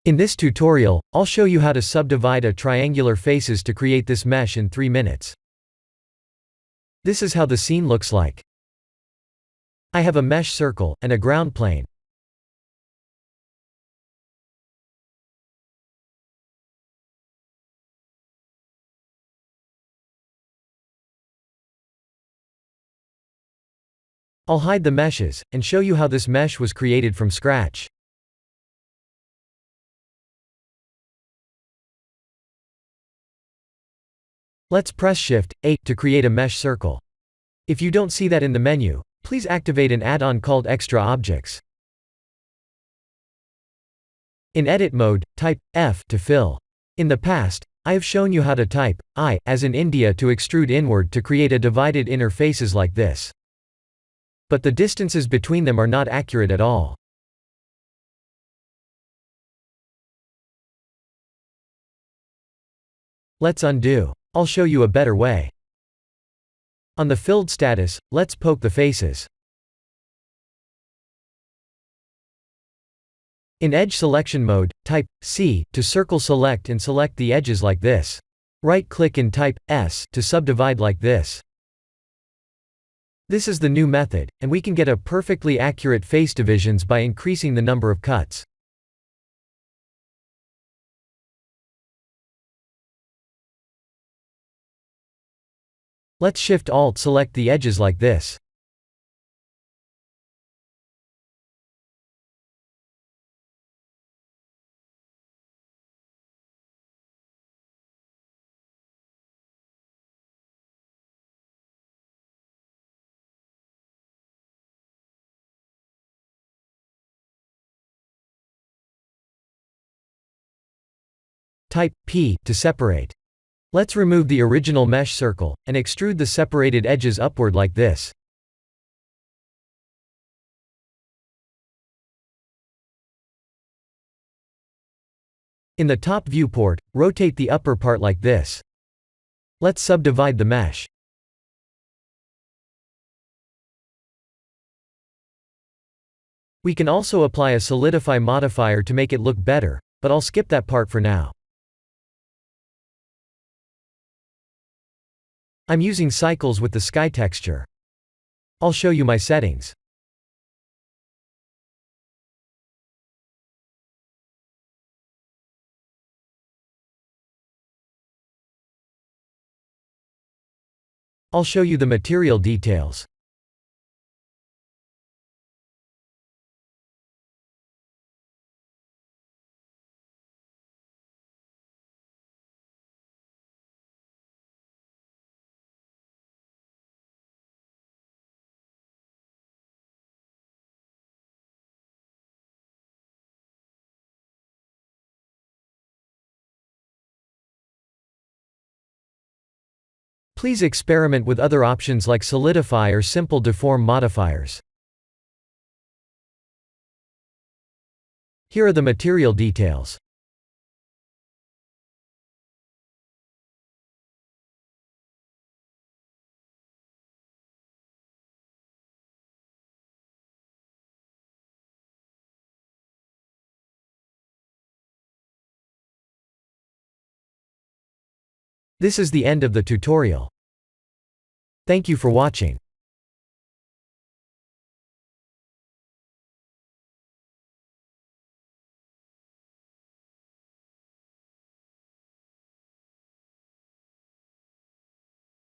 In this tutorial, I'll show you how to subdivide a triangular faces to create this mesh in 3 minutes. This is how the scene looks like. I have a mesh circle, and a ground plane. I'll hide the meshes, and show you how this mesh was created from scratch. Let's press Shift-A to create a mesh circle. If you don't see that in the menu, please activate an add-on called Extra Objects. In Edit mode, type F to fill. In the past, I have shown you how to type I, as in India, to extrude inward to create a divided inner faces like this. But the distances between them are not accurate at all. Let's undo. I'll show you a better way. On the filled status, let's poke the faces. In edge selection mode, type C to circle select and select the edges like this. Right-click and type S to subdivide like this. This is the new method, and we can get a perfectly accurate face divisions by increasing the number of cuts. Let's Shift-Alt select the edges like this. Type P to separate. Let's remove the original mesh circle, and extrude the separated edges upward like this. In the top viewport, rotate the upper part like this. Let's subdivide the mesh. We can also apply a solidify modifier to make it look better, but I'll skip that part for now. I'm using cycles with the sky texture. I'll show you my settings. I'll show you the material details. Please experiment with other options like solidify or simple deform modifiers. Here are the material details. This is the end of the tutorial. Thank you for watching.